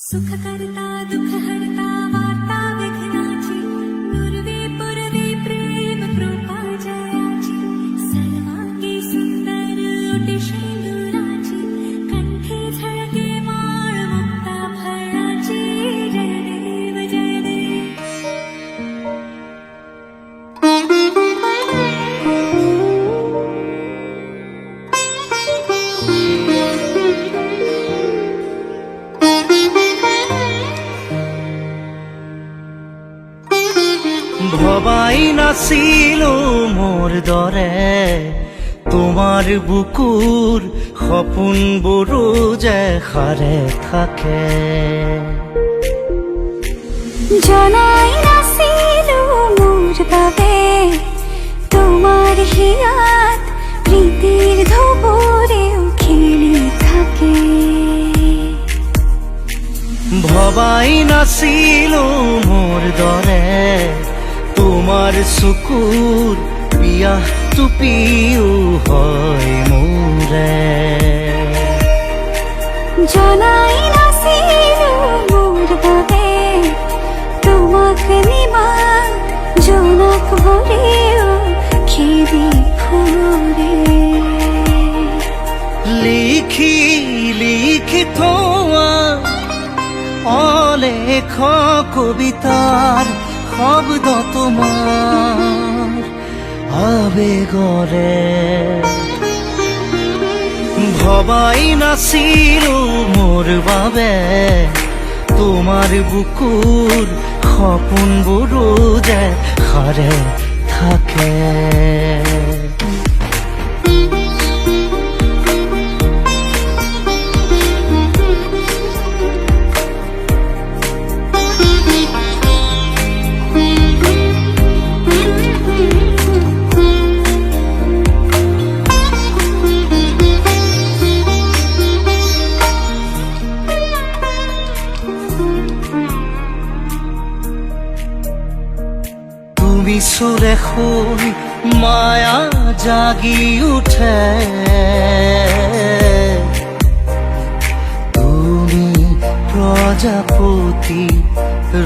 सुख करता दुख हरता वार्ता विघ्नाची पूर्वी पूर्वी प्रेम कृपा जयाची सर्वांगी सुंदर ओटी शेंदुराची कंठी झळके माळ मुक्ता फळाची जय देव जय देव। ভবাই নাছিলো মোর দৰে তোমাৰ বুকুৰ সপোনবোৰো যে সাৰে থাকে। জনাই নাছিলো মোৰ বাবে তোমাৰ হিয়াত প্ৰীতিৰ ধুবুৰেও খেলি থাকে। ভবাই নাছিলো মোৰ দৰে তোমাৰ চকুৰ পিয়াহ টুপিও হয় মোৰে। জনাই নাছিলো মোৰ বাবে তোমাক নিমাত জোনাক ভৰেও খেদি ফুৰে। লিখি লিখি থোৱা অলেখ কবিতাৰ শব্দ তোমাৰ আবেগৰে। ভবাই নাছিলো মোৰ বাবে তোমাৰ বুকুৰ সপোনবোৰো যে সাৰে থাকে। তুমি সুরে শুই মায়া জাগি উঠে। তুমি প্রজাপতি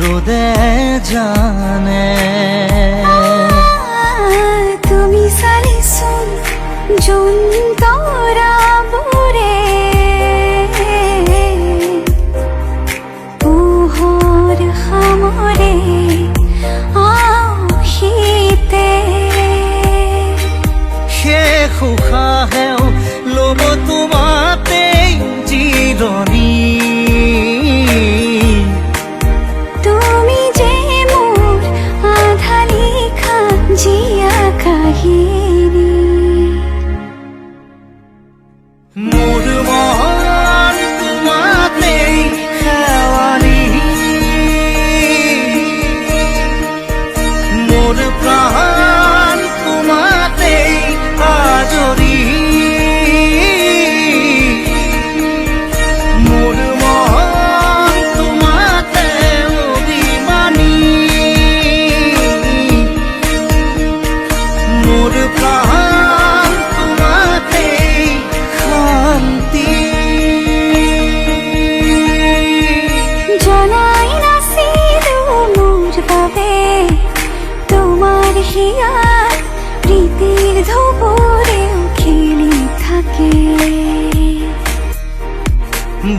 রোদে জানে। তুমি চালিচোন জোন তৰাবোৰে পোহৰ সামৰে শীতে। শেষ উশাহেও ল'ব তোমাতেই জিৰণি। তুমি যে মোৰ আধা লিখা জীয়া কাহিনী। মোৰ মন তোমাতেই শেৱালি। মোৰ প্ৰাণ তোমাতেই আজৰি। মোৰ মন তোমাতে অভিমানী। মোৰ প্ৰাণ তোমাতেই শান্তি। জনাই নাছিলো মোৰ বাবে তোমাৰ হিয়াত প্ৰীতিৰ ধুবুৰেও খেলি থাকে।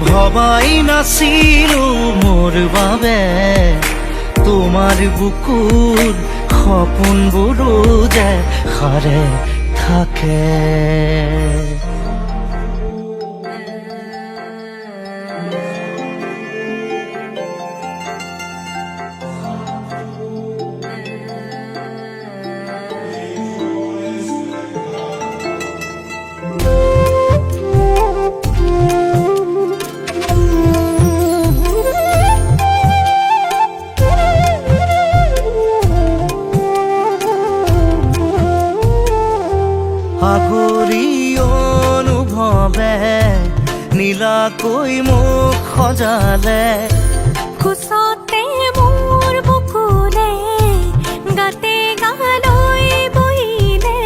ভবাই নাছিলো মোৰ বাবে তোমাৰ বুকুৰ সপোনবোৰো যে সাৰে থাকে। সাগৰী অনুভৱে নীলাকৈ মোক সজালে। কোচতে মোৰ বুকুলে গাতে গালৈ বহিলে।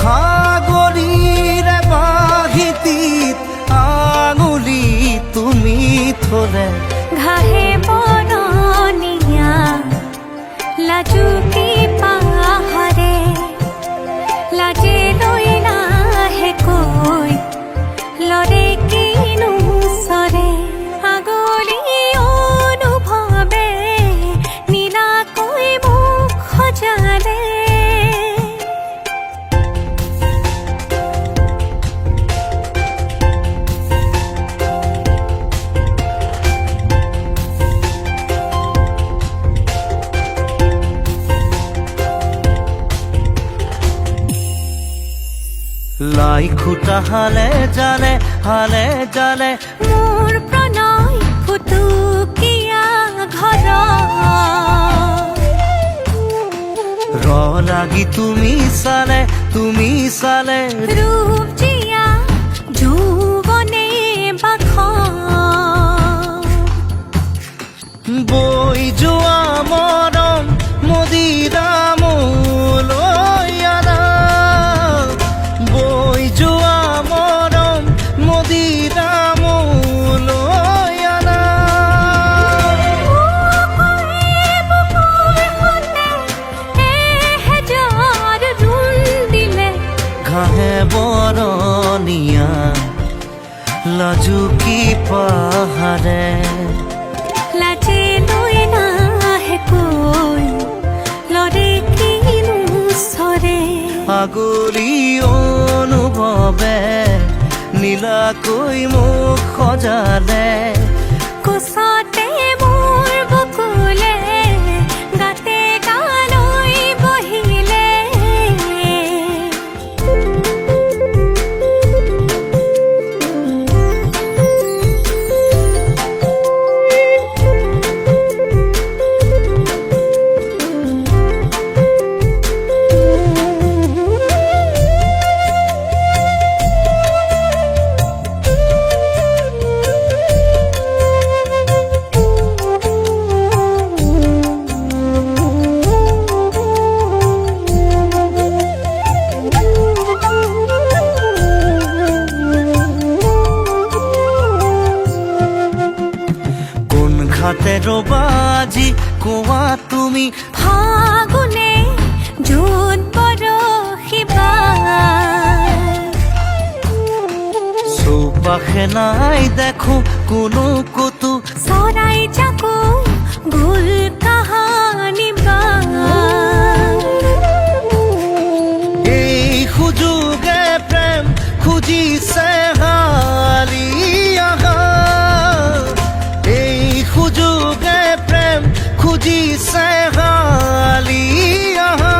সাগৰীৰে বাহিতীত আঙুলি তুমি হলে ঘাহে বৰণীয়া লাজুকী পাহাৰে লাজে লৈ নাহে কৈ লৰে কিনো চৰে আগলি অনুভৱে নীলাকৈ মুখ সজালে লাই খুটা হালে জালে মোৰ প্ৰণয় ফুটুকীয়া ঘৰ ৰ লাগি তুমি চালে ৰূপ জীয়া যৌৱনে বাখ বৈ যোৱা মৰম মদিৰা মোলৈ আনা বৈ যোৱা মৰম মদিৰা মোলৈ আনা ঘাহে বৰণীয়া লাজুকী পাহাৰে লাজে লৈ নাহে কৈ লৰে কিনো চৰে আগলি অনুভৱে নীলাকৈ মুখ সজালে কোচতে মোৰ বকুলে গাতে গালৈ বহিলে হাতে ৰবাজি কোৱা তুমি ফাগুনে জোন বৰশিবা চৌপাশে নাই দেখো কোনো কতো চৰাই জাকো ভুল কাহানি বা এই সুযোগে প্ৰেম খুজিছে হালি আহা এই সুযোগে প্ৰেম খুজিছে হালি আহা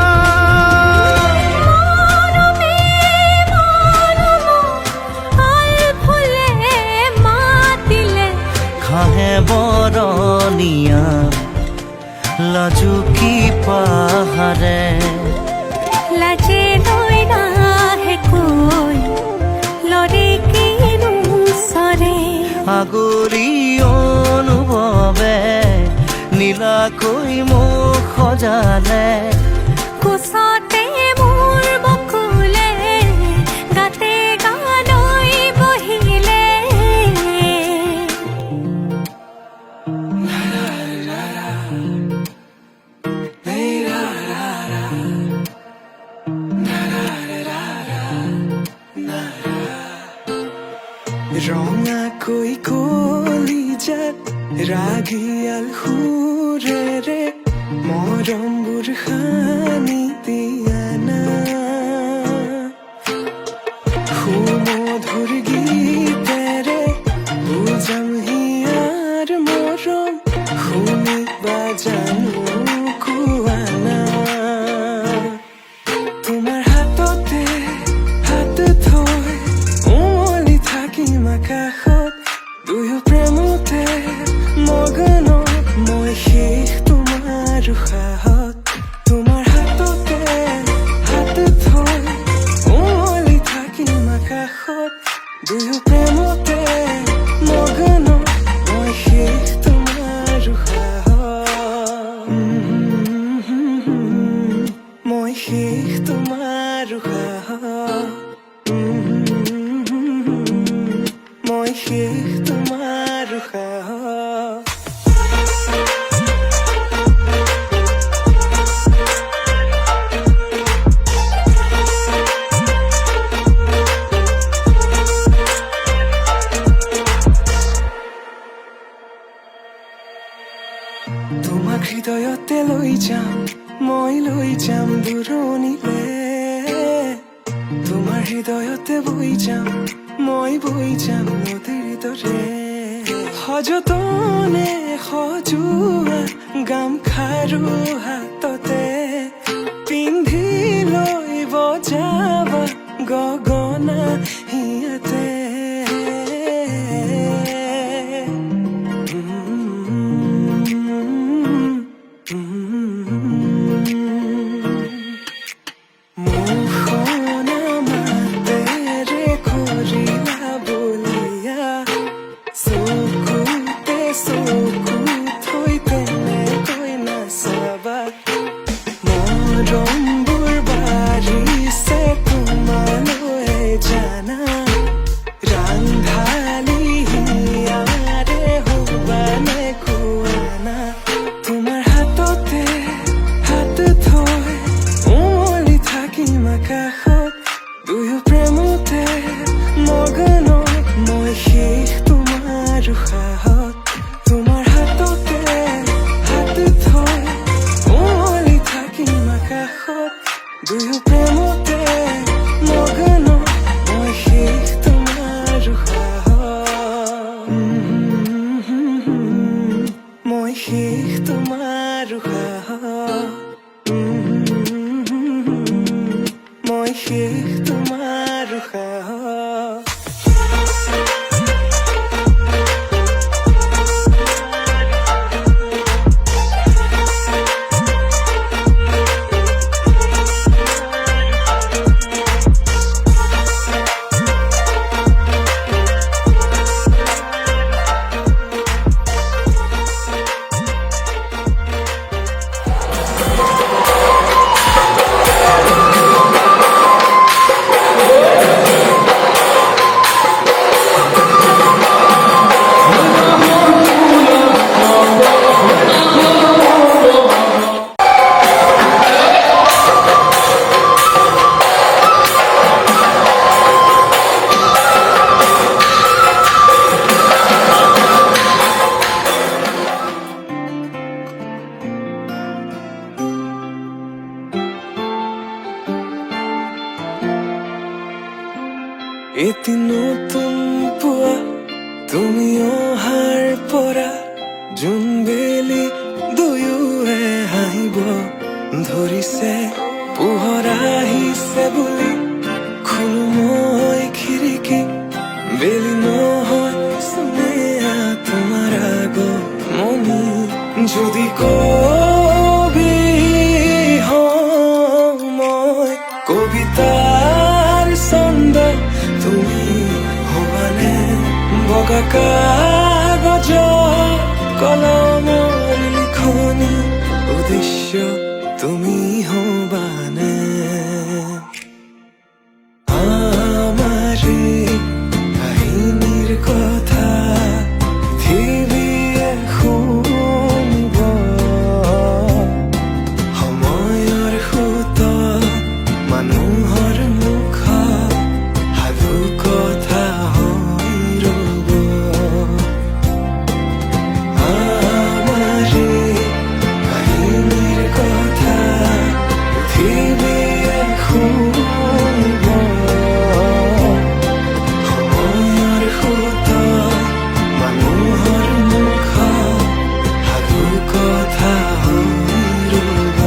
ঘাহে বৰণীয়া লাজুকী পাহাৰে লাজে লৈ নাহে কৈ লৰে কিনো চৰে আগলি অনুভৱে নীলাকৈ মুখ সজালে কোচতে মোৰ বকুলে গাতে গালৈ বহিলে ৰঙাকৈ কলিজাত ৰাগিয়াল সুৰেৰে মৰমবোৰ সানি দিয়া না সুমধুৰ গীতেৰে বুজাম হিয়াৰ মৰম শুনিবা জানো কোৱা না তোমাৰ হাততে হাত থৈ উমলি থাকিম আকাশত দুয়ো প্ৰেমতে মগ্ন মই শেষ তোমাৰ সাহত তোমাৰ হাততে হৃদয়তে লৈ যাম মই লৈ যাম দূৰণিলে তোমাৰ হৃদয়তে বৈ যাম মই বৈ যাম নদীৰ দৰে সযতনে সজোৱা গামখাৰু হাততে পিন্ধি লৈ বজাবা গগনা হিয়াতে দুয়ো প্ৰেমতে মগ্ন মই শেষ তোমাৰ উশাহত মই শেষ তোমাৰ উশাহত মই শেষ তোমাৰ উশাহত এটি নতুন পুৱা তুমি অহাৰ পৰা জোনবেলি দুয়োৱে হাঁহিব ধৰিছে পোহৰ আহিছে বুলি খোলো মই খিৰিকী বেলি নহয় চুনেয়া তোমাৰ আগমনি যদি কবি হওঁ মই কবিতাৰ ছন্দ তুমি হবানে বগা কাগজ কলমৰ লিখনি উদ্দেশ্য তুমি হবানে আমাৰে কাহিনীৰ কথা পৃথিৱীয়ে শুনিব সময়ৰ সোঁতত মানুহৰ মুখত সাধু কথা হৈ ৰব আমাৰে কাহিনীৰ কথা পৃথিৱীয়ে শুনিব সময়ৰ সোঁতত মানুহৰ মুখত সাধু কথা হৈ ৰব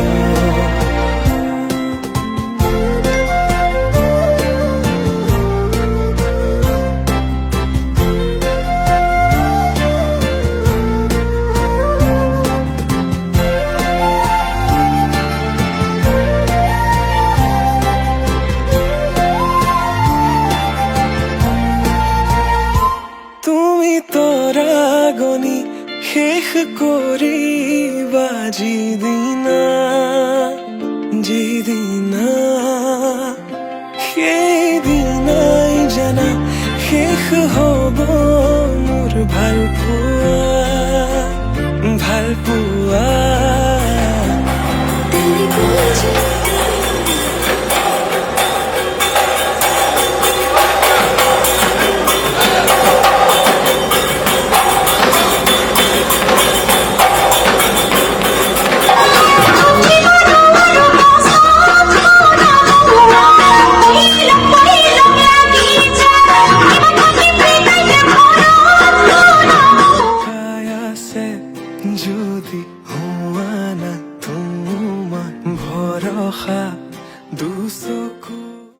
তুমি তৰাগনি শেষ কৰিবা যিদিনা সেইদিনাই জানা শেষ হ'ব মোৰ ভাল পোৱা তেৰি